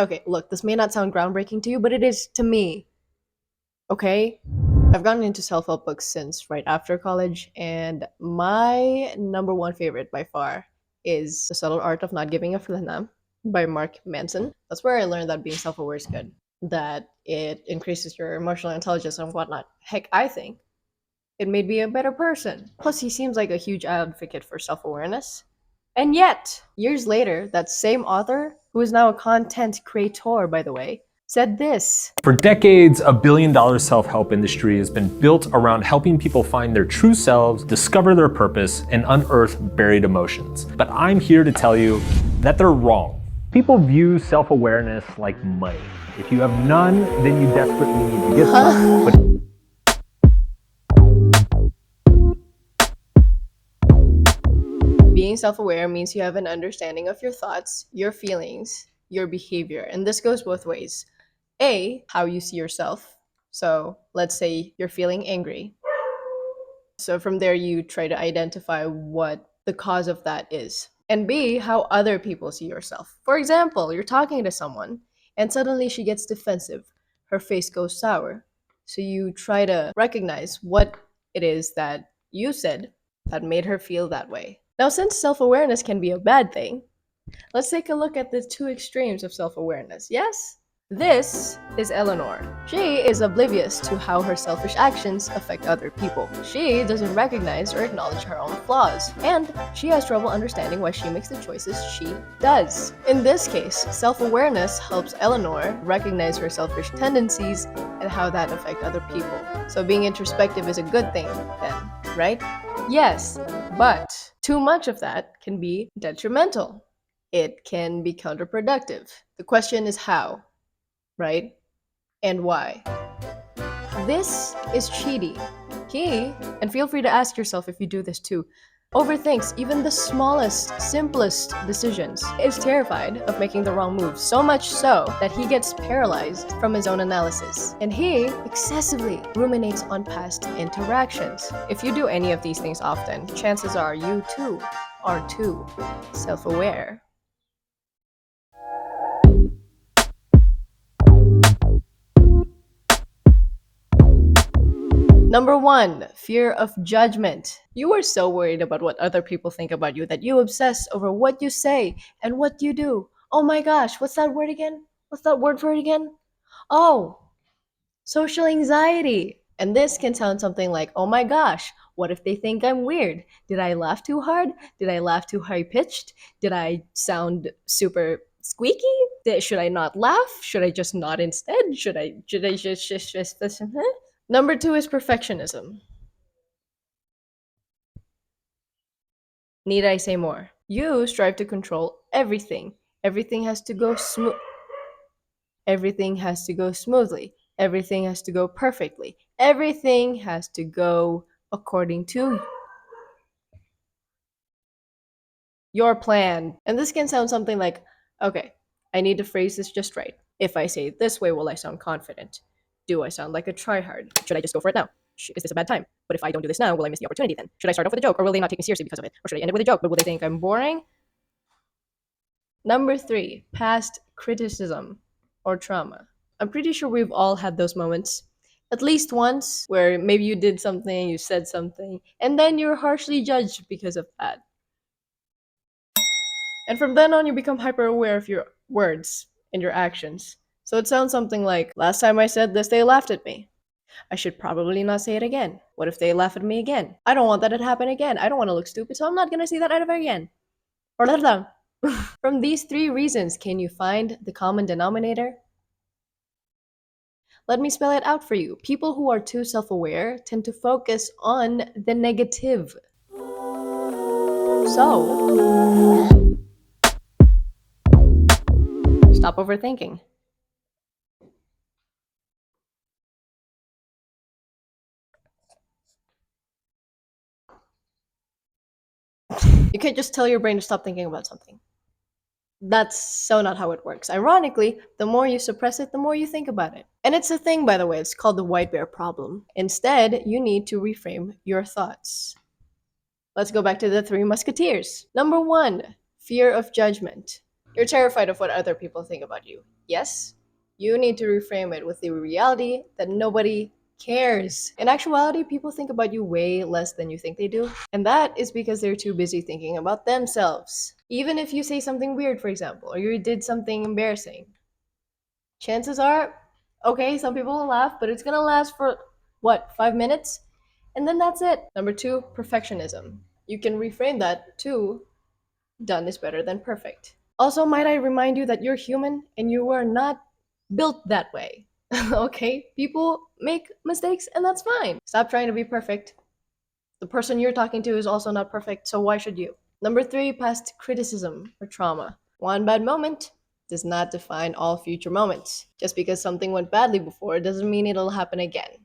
Okay, look, this may not sound groundbreaking to you, but it is to me. Okay? I've gotten into self help books since right after college, and my number one favorite by far is The Subtle Art of Not Giving a Flinam by Mark Manson. That's where I learned that being self aware is good, that it increases your emotional intelligence and whatnot. Heck, I think it made me a better person. Plus, he seems like a huge advocate for self awareness. And yet, years later, that same author, who is now a content creator, by the way, said this. For decades, a billion-dollar self-help industry has been built around helping people find their true selves, discover their purpose, and unearth buried emotions. But I'm here to tell you that they're wrong. People view self-awareness like money. If you have none, then you desperately need to get some. But being self aware means you have an understanding of your thoughts, your feelings, your behavior. And this goes both ways. A, how you see yourself. So let's say you're feeling angry. So from there, you try to identify what the cause of that is. And B, how other people see yourself. For example, you're talking to someone and suddenly she gets defensive. Her face goes sour. So you try to recognize what it is that you said that made her feel that way. Now, since self awareness can be a bad thing, let's take a look at the two extremes of self awareness. Yes? This is Eleanor. She is oblivious to how her selfish actions affect other people. She doesn't recognize or acknowledge her own flaws, and she has trouble understanding why she makes the choices she does. In this case, self-awareness helps Eleanor recognize her selfish tendencies and how that affect other people. So being introspective is a good thing then, right? Yes, but too much of that can be detrimental. It can be counterproductive. The question is how, right? And why? This is Cheaty. He, and feel free to ask yourself if you do this too, overthinks even the smallest, simplest decisions, is terrified of making the wrong move, so much so that he gets paralyzed from his own analysis. And he excessively ruminates on past interactions. If you do any of these things often, chances are you too are too self-aware. Number one, fear of judgment. You are so worried about what other people think about you that you obsess over what you say and what you do. Oh my gosh, what's that word again? What's that word for it again? Oh, social anxiety. And this can sound something like, oh my gosh, what if they think I'm weird? Did I laugh too hard? Did I laugh too high pitched? Did I sound super squeaky? Should I not laugh? Should I just nod instead? Should I just listen? Huh? Number two is perfectionism. Need I say more? You strive to control everything. Everything has to go smooth. Everything has to go smoothly. Everything has to go perfectly. Everything has to go according to your plan. And this can sound something like, okay, I need to phrase this just right. If I say it this way, will I sound confident? Do I sound like a tryhard? Should I just go for it now? Is this a bad time? But if I don't do this now, will I miss the opportunity then? Should I start off with a joke, or will they not take me seriously because of it? Or should I end it with a joke, but will they think I'm boring? Number three, past criticism or trauma. I'm pretty sure we've all had those moments, at least once, where maybe you did something, you said something, and then you're harshly judged because of that. And from then on, you become hyper aware of your words and your actions. So it sounds something like, last time I said this, they laughed at me. I should probably not say it again. What if they laugh at me again? I don't want that to happen again. I don't want to look stupid, so I'm not going to say that ever again. Or let it down. From these three reasons, can you find the common denominator? Let me spell it out for you. People who are too self aware tend to focus on the negative. So, stop overthinking. You can't just tell your brain to stop thinking about something. That's so not how it works. Ironically, the more you suppress it, the more you think about it. And it's a thing, by the way, it's called the white bear problem. Instead, you need to reframe your thoughts. Let's go back to the three musketeers. Number one, fear of judgment. You're terrified of what other people think about you. Yes, you need to reframe it with the reality that nobody cares. In actuality, people think about you way less than you think they do. And that is because they're too busy thinking about themselves. Even if you say something weird, for example, or you did something embarrassing, chances are, okay, some people will laugh, but it's gonna last for what, 5 minutes? And then that's it. Number two, perfectionism. You can reframe that to done is better than perfect. Also, might I remind you that you're human and you are not built that way. Okay? People make mistakes and that's fine. Stop trying to be perfect. The person you're talking to is also not perfect, so why should you? Number three, past criticism or trauma. One bad moment does not define all future moments. Just because something went badly before doesn't mean it'll happen again.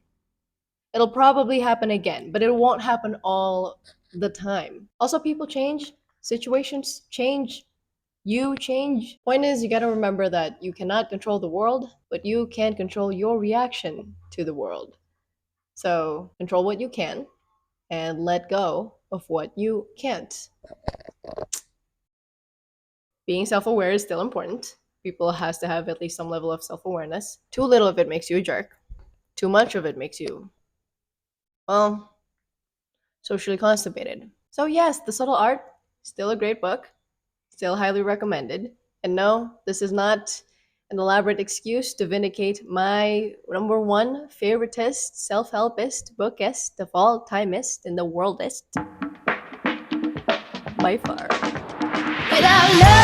It'll probably happen again, but it won't happen all the time. Also, people change, situations change, you change. Point is, you gotta remember that you cannot control the world, but you can control your reaction to the world. So, control what you can and let go of what you can't. Being self-aware is still important. People has to have at least some level of self-awareness. Too little of it makes you a jerk. Too much of it makes you, well, socially constipated. So yes, The Subtle Art, still a great book, still highly recommended. And no, this is not an elaborate excuse to vindicate my number one favoritist, self-helpist, bookist of all timist in the worldist by far. Without love.